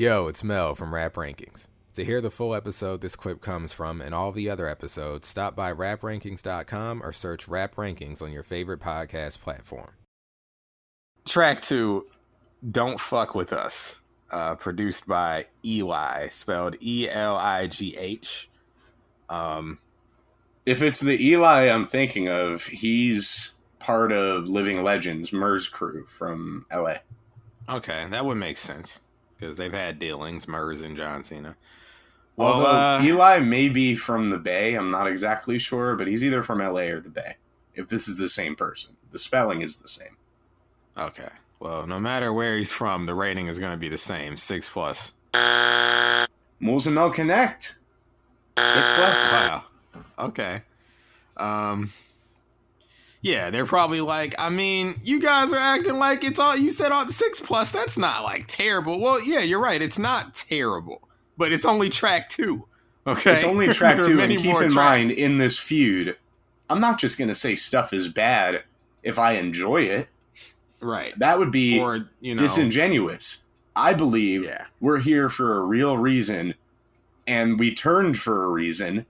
Yo, it's Mel from Rap Rankings. To hear the full episode this clip comes from and all the other episodes, stop by raprankings.com or search Rap Rankings on your favorite podcast platform. Track 2, Don't Fuck With Us, produced by Eli, spelled E-L-I-G-H. If it's the Eli I'm thinking of, he's part of Living Legends, Murs crew from LA. Okay, that would make sense, because they've had dealings, Murs and John Cena. Although Eli may be from the Bay, I'm not exactly sure, but he's either from LA or the Bay, if this is the same person. The spelling is the same. Okay, well, no matter where he's from, the rating is going to be the same, 6+. Moulz Mel Connect. 6+. Wow. Okay. Yeah, they're probably like, I mean, you guys are acting like it's all, you said all 6+, that's not like terrible. Well, yeah, you're right, it's not terrible, but it's only track 2. Okay. It's only track 2, and keep in tracks. mind, in this feud, I'm not just going to say stuff is bad if I enjoy it. Right. That would be disingenuous. I believe we're here for a real reason, and we turned for a reason,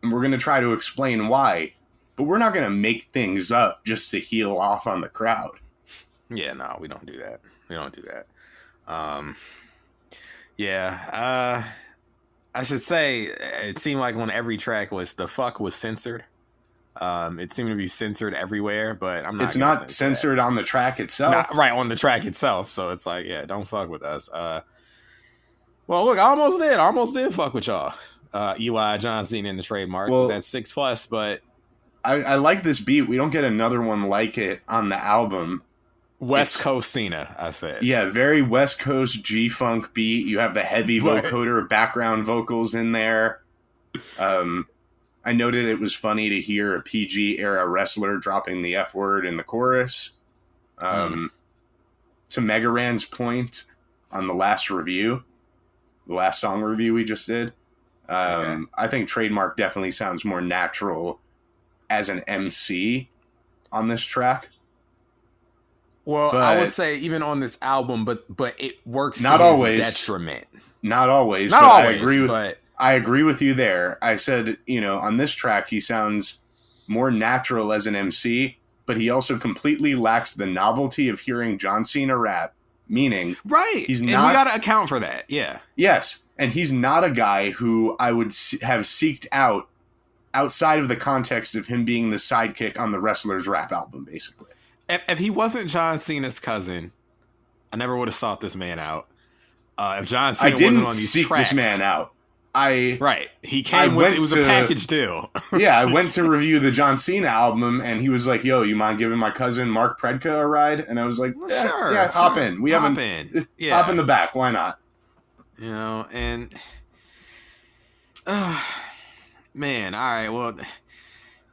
and we're going to try to explain why. But we're not going to make things up just to heel off on the crowd. Yeah, no, we don't do that. We don't do that. I should say, it seemed like when every track was, the fuck was censored. It seemed to be censored everywhere, but I'm not. It's not censored on the track itself. Not, right, on the track itself. So it's like, yeah, don't fuck with us. Well, look, I almost did fuck with y'all. Eli, John Cena, and the Trademarc. Well, that's 6+, but I like this beat. We don't get another one like it on the album. West Coast Cena, I said. Yeah, very West Coast G-Funk beat. You have the heavy vocoder background vocals in there. I noted it was funny to hear a PG-era wrestler dropping the F word in the chorus. To Mega Ran's point on the last review, the last song review we just did, I think Trademarc definitely sounds more natural as an MC on this track. Well, I would say even on this album, but it works not to always his detriment. Not always. Not always. I agree with you there. I said, on this track, he sounds more natural as an MC, but he also completely lacks the novelty of hearing John Cena rap. Meaning, he's not. And we got to account for that. Yeah. Yes, and he's not a guy who I would have seeked out outside of the context of him being the sidekick on the Wrestler's rap album, basically. If he wasn't John Cena's cousin, I never would have sought this man out. If John Cena wasn't on these tracks, this man out. He came with it was a package deal. Yeah, I went to review the John Cena album, and he was like, "Yo, you mind giving my cousin Marc Predka a ride?" And I was like, "Yeah, hop in. Hop in the back. Why not?" And man, all right. Well,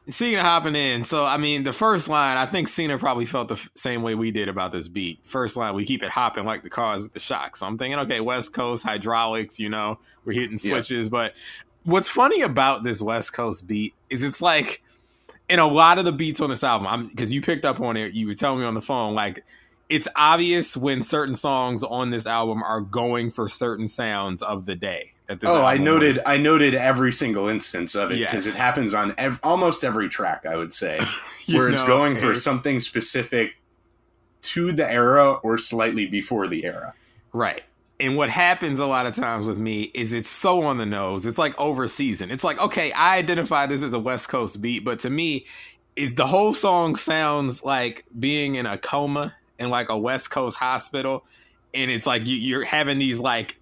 speaking of hopping in, so I mean, the first line, I think Cena probably felt the same way we did about this beat. First line, we keep it hopping like the cars with the shocks. So I'm thinking, okay, West Coast hydraulics, we're hitting switches. Yeah. But what's funny about this West Coast beat is it's like, in a lot of the beats on this album, because you picked up on it, you were telling me on the phone, like, it's obvious when certain songs on this album are going for certain sounds of the day. I noted every single instance of it because it happens on almost every track, I would say, where it's going for something specific to the era or slightly before the era. Right. And what happens a lot of times with me is it's so on the nose. It's like over season. It's like, okay, I identify this as a West Coast beat, but to me, the whole song sounds like being in a coma in like a West Coast hospital. And it's like you're having these like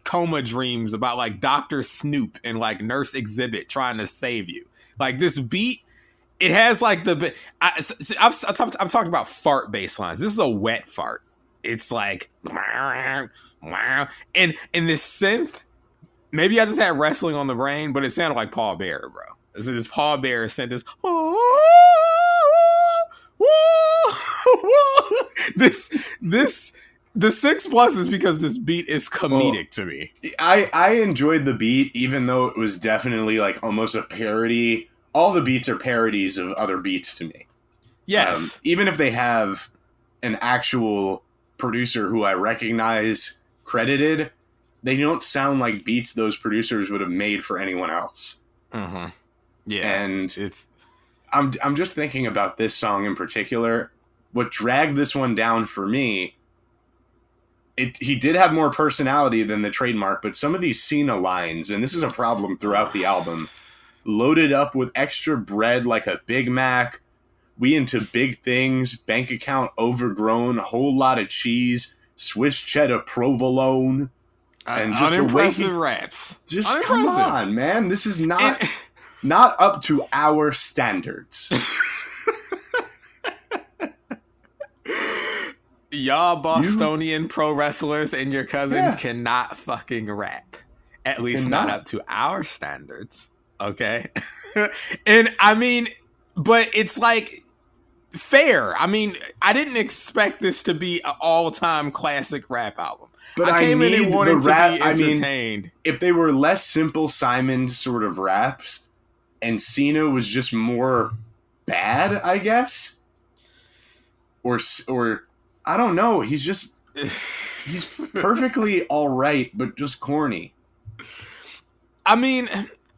coma dreams about like Dr. Snoop and like Nurse Exhibit trying to save you. Like this beat, it has like I've talked about fart bass lines. This is a wet fart. It's like, and this synth, maybe I just had wrestling on the brain, but it sounded like Paul Bearer, bro. So this Paul Bearer synth, this the 6+ is because this beat is comedic to me. I enjoyed the beat, even though it was definitely like almost a parody. All the beats are parodies of other beats to me. Yes. Even if they have an actual producer who I recognize credited, they don't sound like beats those producers would have made for anyone else. Mm-hmm. Yeah, and I'm just thinking about this song in particular. What dragged this one down for me, he did have more personality than the Trademarc, but some of these Cena lines, and this is a problem throughout the album, loaded up with extra bread like a Big Mac, we into big things, bank account overgrown, a whole lot of cheese, Swiss cheddar provolone, and just unimpressive raps. Just come on, man. This is not up to our standards. Y'all Bostonian pro wrestlers and your cousins cannot fucking rap. At least not up to our standards. Okay? And I mean, but it's like fair. I mean, I didn't expect this to be an all-time classic rap album. But I came in and wanted to be entertained. If they were less Simple Simon sort of raps and Cena was just more bad, I guess, or I don't know. He's perfectly all right, but just corny. I mean,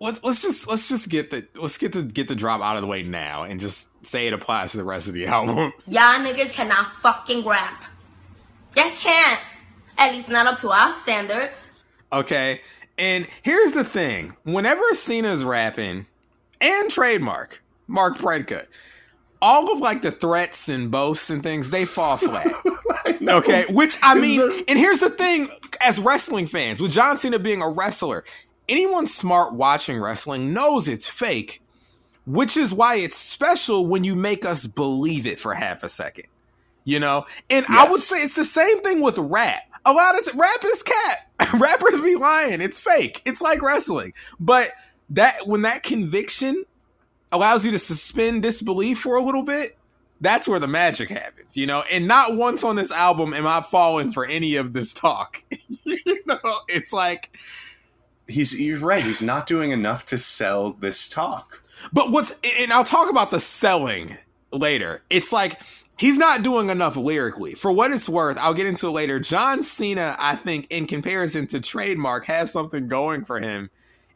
let's just get the drop out of the way now and just say it applies to the rest of the album. Y'all niggas cannot fucking rap. Y'all can't. At least not up to our standards. Okay, and here's the thing: whenever Cena's rapping, and Trademarc, Marc Predka, all of like the threats and boasts and things, they fall flat. Okay, which I mean, and here's the thing: as wrestling fans, with John Cena being a wrestler, anyone smart watching wrestling knows it's fake, which is why it's special when you make us believe it for half a second. You know, and yes. I would say it's the same thing with rap. A lot of rap is cat. Rappers be lying. It's fake. It's like wrestling. But when that conviction allows you to suspend disbelief for a little bit, that's where the magic happens, you know? And not once on this album am I falling for any of this talk. You know, it's like you're right. He's not doing enough to sell this talk. But and I'll talk about the selling later. It's like he's not doing enough lyrically. For what it's worth, I'll get into it later. John Cena, I think, in comparison to Trademarc, has something going for him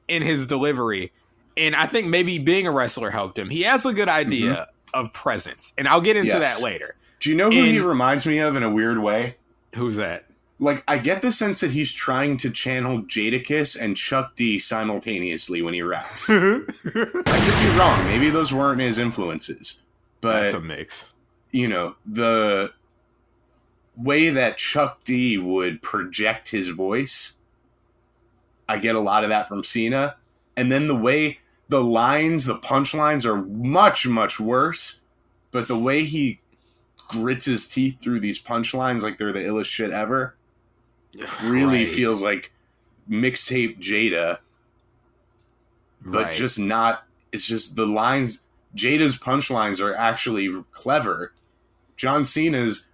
in his delivery. And I think maybe being a wrestler helped him. He has a good idea of presence. And I'll get into that later. Do you know who he reminds me of in a weird way? Who's that? Like, I get the sense that he's trying to channel Jadakiss and Chuck D simultaneously when he raps. I could be wrong. Maybe those weren't his influences. But that's a mix. You know, the way that Chuck D would project his voice, I get a lot of that from Cena. And then the way the punchlines are much, much worse. But the way he grits his teeth through these punchlines like they're the illest shit ever really feels like mixtape Jada. But just not, it's just the lines, Jada's punchlines are actually clever. John Cena's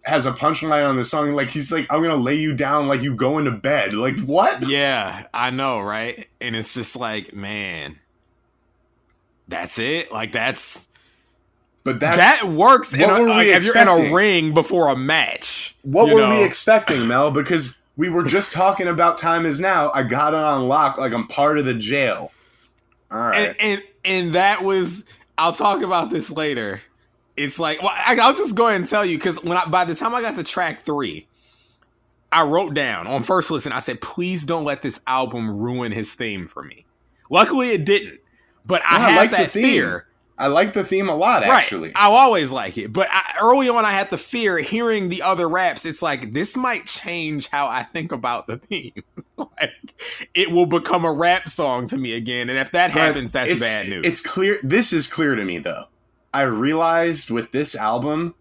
has a punchline on the song, like he's like, I'm gonna lay you down like you going to bed. Like, what? Yeah, I know, right? And it's just like, man, that's it? Like, that works if you're in a ring before a match. What were we expecting, Mel? Because we were just talking about Time Is Now. I got it on lock like I'm part of the jail. All right. And that was, I'll talk about this later. It's like, well, I'll just go ahead and tell you, because by the time I got to track 3, I wrote down on first listen, I said, please don't let this album ruin his theme for me. Luckily, it didn't. But I had that fear. I like the theme a lot, actually. I'll always like it. But early on, I had the fear, hearing the other raps, it's like, this might change how I think about the theme. Like, it will become a rap song to me again. And if that happens, that's bad news. It's clear. This is clear to me, though. I realized with this album,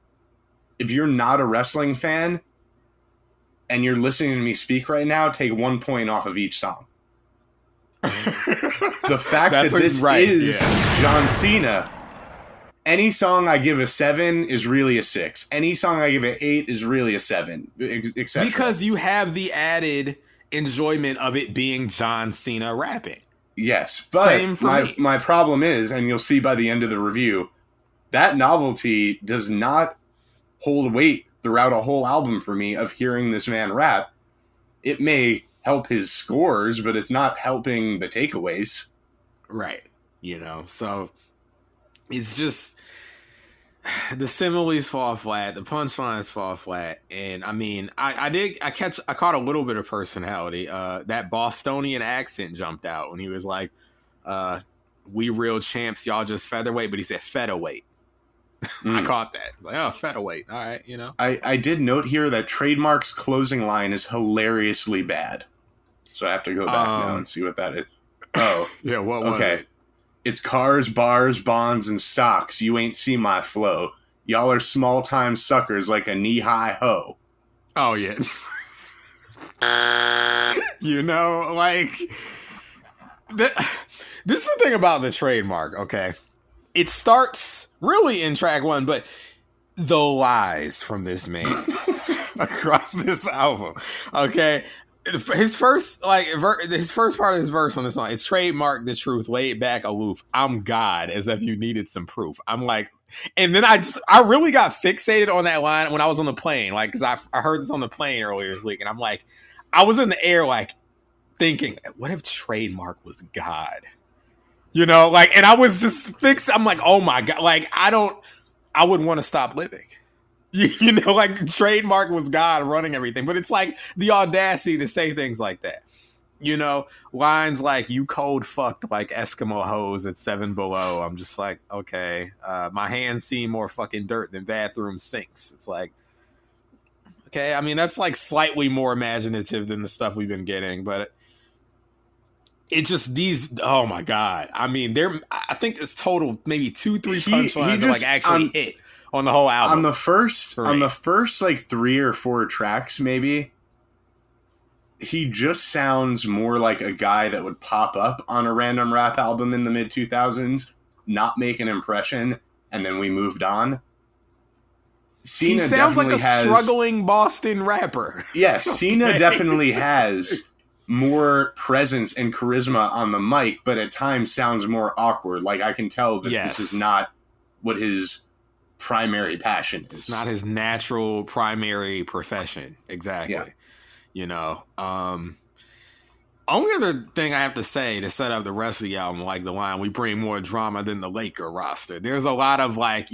if you're not a wrestling fan and you're listening to me speak right now, take 1 point off of each song. The fact that this is John Cena, any song I give a 7 is really a 6. Any song I give an 8 is really a 7, etc. Because you have the added enjoyment of it being John Cena rapping. Yes, but my problem is, and you'll see by the end of the review, that novelty does not hold weight throughout a whole album for me of hearing this man rap. It may help his scores, but it's not helping the takeaways. Right. So it's just the similes fall flat, the punchlines fall flat, and I mean, I caught a little bit of personality. That Bostonian accent jumped out when he was like, "We real champs, y'all just featherweight," but he said featherweight. I caught that. Like, oh, featherweight. All right, I did note here that Trademarc's closing line is hilariously bad, so I have to go back now and see what that is. Oh, yeah. What was it? It's cars, bars, bonds, and stocks. You ain't see my flow. Y'all are small-time suckers like a knee-high hoe. Oh, yeah. Like... This is the thing about the Trademarc, okay? It starts really in track 1, but the lies from this man across this album, okay? His first part of his verse on this song, it's Trademarc the truth, laid back aloof. I'm God, as if you needed some proof. I'm like, and then I really got fixated on that line when I was on the plane, like, because I heard this on the plane earlier this week, and I'm like, I was in the air, like, thinking, what if Trademarc was God? Like, and I was just fixed. I'm like, oh my God, like, I wouldn't want to stop living. Like Trademarc was God running everything, but it's like the audacity to say things like that. Lines like "you cold fucked like Eskimo hoes at 7 below." I'm just like, okay, my hands see more fucking dirt than bathroom sinks. It's like, okay, I mean that's like slightly more imaginative than the stuff we've been getting, but it just oh my God. I mean, I think it's total maybe 2-3 punchlines that like actually hit on the whole album. On the first like 3 or 4 tracks, maybe, he just sounds more like a guy that would pop up on a random rap album in the mid 2000s, not make an impression, and then we moved on. Cena he sounds like a struggling Boston rapper. Yes, Cena definitely has more presence and charisma on the mic, but at times sounds more awkward. Like, I can tell that this is not what his primary passion is. It's not his natural primary profession. Exactly. Yeah. Only other thing I have to say to set up the rest of the album, like the line, "we bring more drama than the Laker roster." There's a lot of like,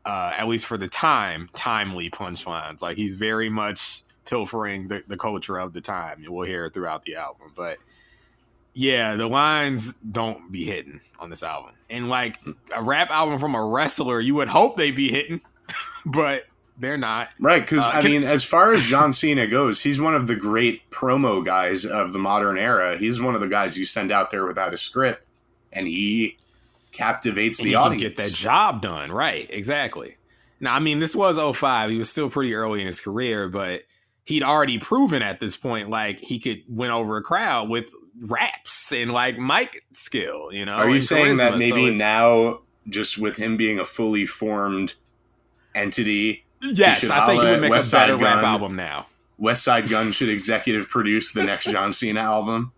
at least for the timely punchlines. Like, he's very much pilfering the culture of the time. We'll hear it throughout the album, but yeah, the lines don't be hitting on this album. And like a rap album from a wrestler, you would hope they'd be hitting, but they're not. Right, because I mean, as far as John Cena goes, he's one of the great promo guys of the modern era. He's one of the guys you send out there without a script, and he captivates the audience. He can get that job done, right? Exactly. Now, I mean, this was 2005. He was still pretty early in his career, but he'd already proven at this point, like, he could win over a crowd with raps and like mic skill, Are you saying that maybe now, just with him being a fully formed entity, yes, I think he would make a better rap album now. Westside Gunn should executive produce the next John Cena album?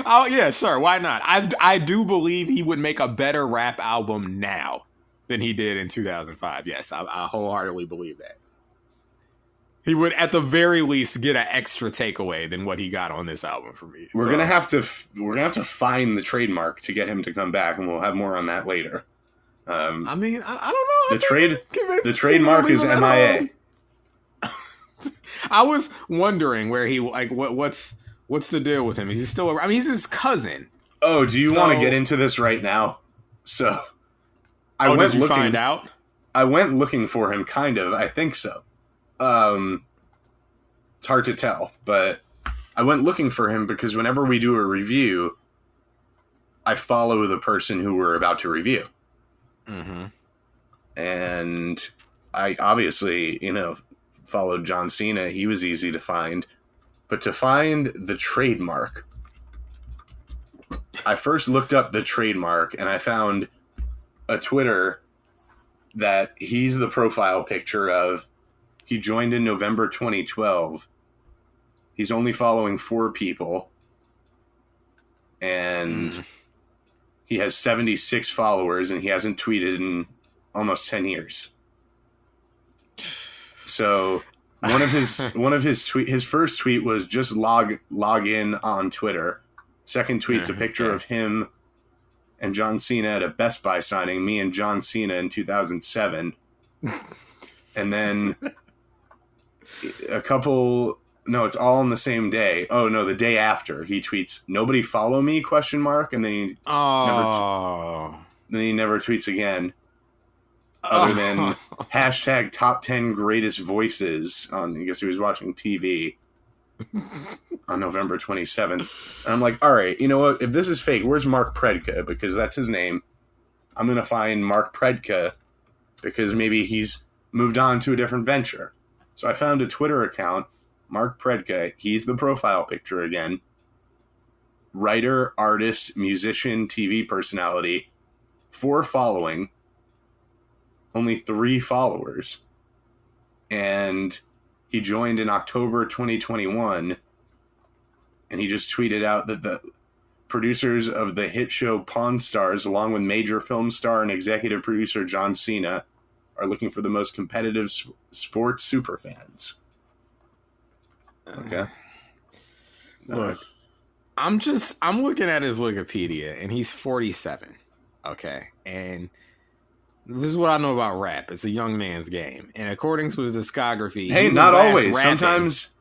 Oh yeah, sure, why not? I do believe he would make a better rap album now than he did in 2005. Yes, I wholeheartedly believe that. He would, at the very least, get an extra takeaway than what he got on this album for me. We're gonna have to find the Trademarc to get him to come back, and we'll have more on that later. I mean, I don't know. The Trademarc is MIA. I was wondering where he like what's the deal with him? Is he still around? I mean, he's his cousin. Oh, do you want to get into this right now? So, did you find out? I went looking for him, kind of. I think so. It's hard to tell, but I went looking for him because whenever we do a review, I follow the person who we're about to review. Mm-hmm. And I obviously, followed John Cena. He was easy to find. But to find the Trademarc, I first looked up the Trademarc and I found a Twitter that he's the profile picture of. He joined in November 2012. He's only following 4 people. And he has 76 followers, and he hasn't tweeted in almost 10 years. So His first tweet was just log in on Twitter. Second tweet's a picture of him and John Cena at a Best Buy signing, me and John Cena in 2007. And then it's all on the same day. Oh no, the day after he tweets, "Nobody follow me?" ? And then he never tweets again. Other than hashtag top 10 greatest voices on, I guess he was watching TV on November 27th. And I'm like, all right, you know what? If this is fake, where's Marc Predka? Because that's his name. I'm going to find Marc Predka because maybe he's moved on to a different venture. So I found a Twitter account, Marc Predka. He's the profile picture again. Writer, artist, musician, TV personality. 4 following. Only 3 followers. And he joined in October 2021. And he just tweeted out that the producers of the hit show Pawn Stars, along with major film star and executive producer John Cena, are looking for the most competitive sports superfans. Okay. Look, I'm looking at his Wikipedia, and he's 47. Okay. And this is what I know about rap. It's a young man's game. And according to his discography... Hey, not always. Sometimes,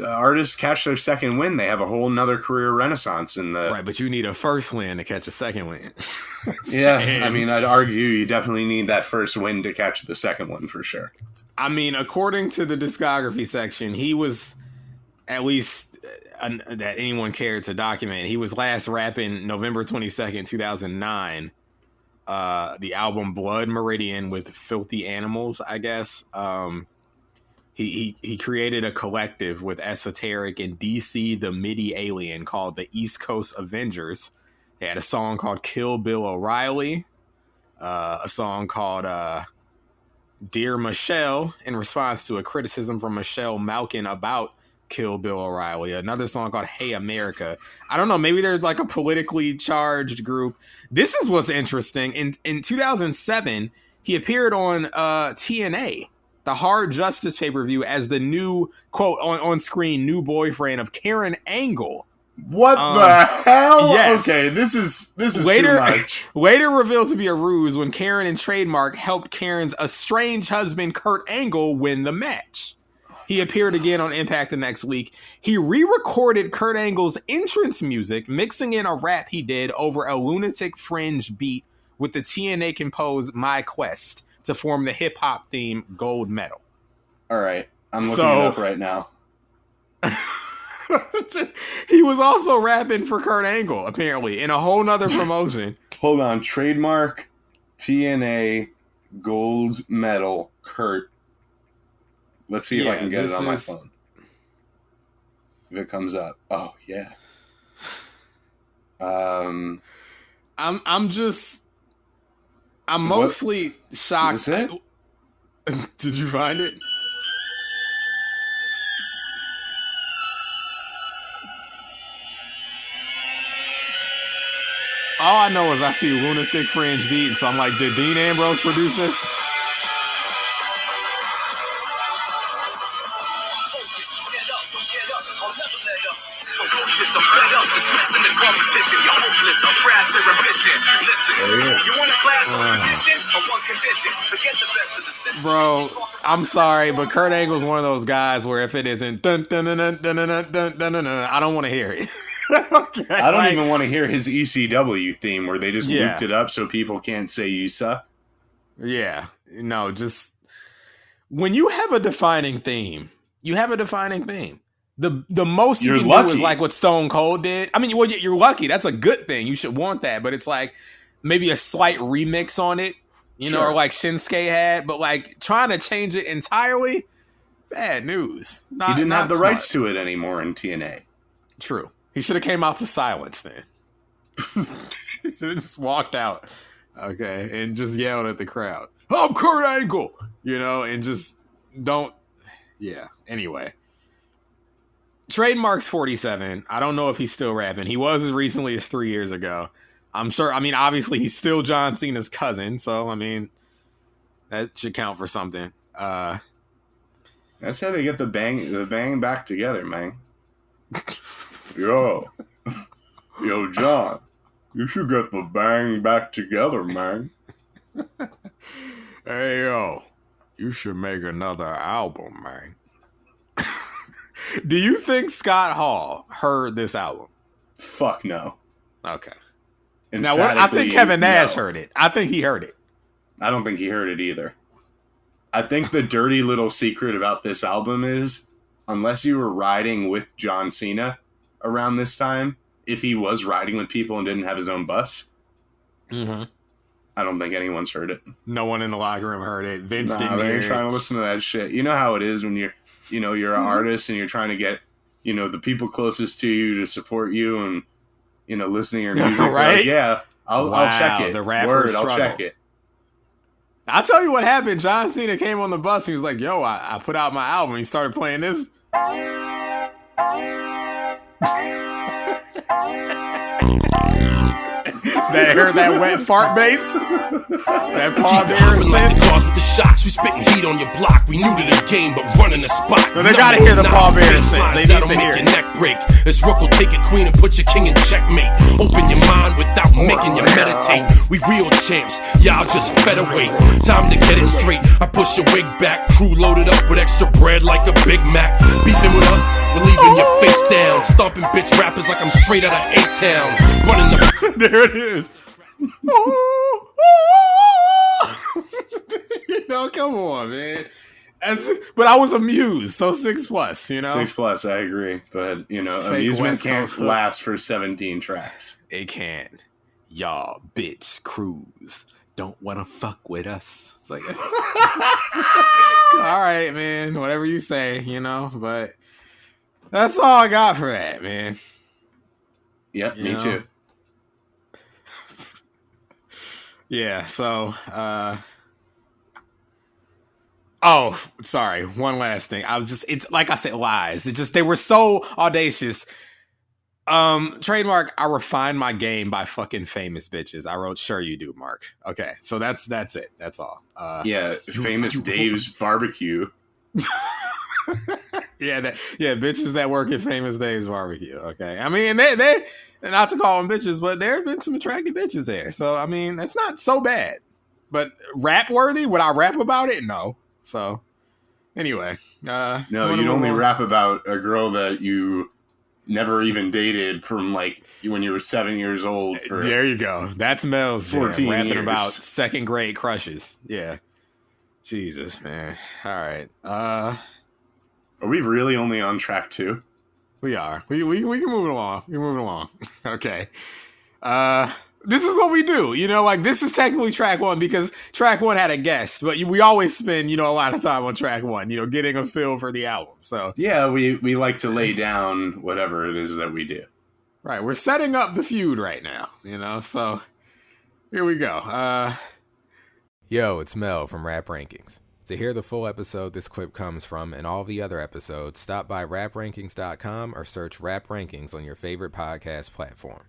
artists catch their second win. They have a whole nother career renaissance in the... Right, but you need a first win to catch a second win. Yeah, I'd argue you definitely need that first win to catch the second one for sure. I mean, according to the discography section, he was, at least that anyone cared to document, he was last rapping November 22nd, 2009. The album Blood Meridian with Filthy Animals, I guess. He created a collective with Esoteric and DC the MIDI Alien called the East Coast Avengers. They had a song called Kill Bill O'Reilly, a song called Dear Michelle, in response to a criticism from Michelle Malkin about Kill Bill O'Reilly. Another song called Hey America. I don't know, maybe there's like a politically charged group. This is what's interesting. In 2007, he appeared on TNA, the Hard Justice pay-per-view, as the new, quote, on-screen new boyfriend of Karen Angle. What the hell? Yes. Okay, this is later, too much. Later revealed to be a ruse when Karen and Trademarc helped Karen's estranged husband Kurt Angle win the match. He appeared again on Impact the next week. He re-recorded Kurt Angle's entrance music, mixing in a rap he did over a Lunatic Fringe beat with the TNA composed My Quest to form the hip-hop theme Gold Medal. All right, I'm looking it up right now. He was also rapping for Kurt Angle, apparently, in a whole nother promotion. Hold on. Trademark, TNA, Gold Medal, Kurt. Let's see if I can get it on my phone. If it comes up. Oh, yeah. I'm mostly shocked. Is this it? Did you find it? All I know is I see Lunatic Fringe beat, and so I'm like, did Dean Ambrose produce this? Bro, I'm sorry, but Kurt Angle's one of those guys where if it isn't dun dun dun dun dun dun dun dun dun, I don't want to hear it. Okay, I don't even want to hear his ECW theme where they just looped it up so people can't say you suck. Yeah, no, just when you have a defining theme, you have a defining theme. The most you can do is like what Stone Cold did. I mean, well, you're lucky. That's a good thing. You should want that, but it's like maybe a slight remix on it, you know, or like Shinsuke had. But like trying to change it entirely, bad news. He didn't have the rights to it anymore in TNA. True. He should have came out to silence then. He should have just walked out, okay, and just yelled at the crowd, "I'm Kurt Angle," you know, and just don't. Yeah. Anyway, Trademarc's 47. I don't know if he's still rapping. He was as recently as 3 years ago. I'm sure. I mean, obviously, he's still John Cena's cousin, so I mean, that should count for something. I said they get the bang back together, man. Yo, John, you should get the bang back together, man. Hey, yo, you should make another album, man. Do you think Scott Hall heard this album? Fuck no. Okay. Now, I think Kevin Nash heard it. I think he heard it. I don't think he heard it either. I think the dirty little secret about this album is, unless you were riding with John Cena around this time, if he was riding with people and didn't have his own bus, I don't think anyone's heard it. No one in the locker room heard it. Vince didn't hear it. They ain't trying to listen to that shit. You know how it is when you're an artist and you're trying to get, the people closest to you to support you and, listening to your music. Right? Like, yeah, I'll check it. The rapper I'll check it. I'll tell you what happened. John Cena came on the bus. He was like, yo, I put out my album. He started playing this. That heard that wet fart bass? That Paul Bearer like the cars with the shocks. We spitting heat on your block. We new to the game, but running the spot. No, they gotta hear the Paul Bearer sing. They need to hear your neck break. This Rook will take a queen and put your king in checkmate. Open your mind without making you meditate. We real champs, y'all just featherweight. Time to get it straight. I push your wig back. Crew loaded up with extra bread like a Big Mac. Beefing with us, we're leaving your face down. Stomping bitch rappers like I'm straight out of A-Town. Running the... There it is. Come on, man. But I was amused, so 6+, 6+, I agree. But, amusement can't last for 17 tracks. It can't. Y'all, bitch, cruise. Don't want to fuck with us. It's like, all right, man, whatever you say, but that's all I got for that, man. Yep, me too. Yeah, so, sorry. One last thing. It's like I said, lies. They were so audacious. Trademarc, I refined my game by fucking famous bitches. I wrote, sure you do, Mark. Okay, so that's it. That's all. Famous Dave's barbecue. Bitches that work at Famous Dave's barbecue. Okay, I mean, they not to call them bitches, but there have been some attractive bitches there. So I mean, that's not so bad. But rap worthy? Would I rap about it? No. So anyway, no, you'd only rap about a girl that you never even dated from like when you were 7 years old. There you go. That's Mel's 14 rapping years. About second grade crushes. Yeah. Jesus, man. All right. Are we really only on track 2? We are. We can move it along. We're moving along. Okay. This is what we do. This is technically track 1 because track 1 had a guest, but we always spend, a lot of time on track 1, getting a feel for the album. So yeah, we like to lay down whatever it is that we do. Right. We're setting up the feud right now, so here we go. Yo, it's Mel from Rap Rankings. To hear the full episode this clip comes from and all the other episodes, stop by raprankings.com or search Rap Rankings on your favorite podcast platform.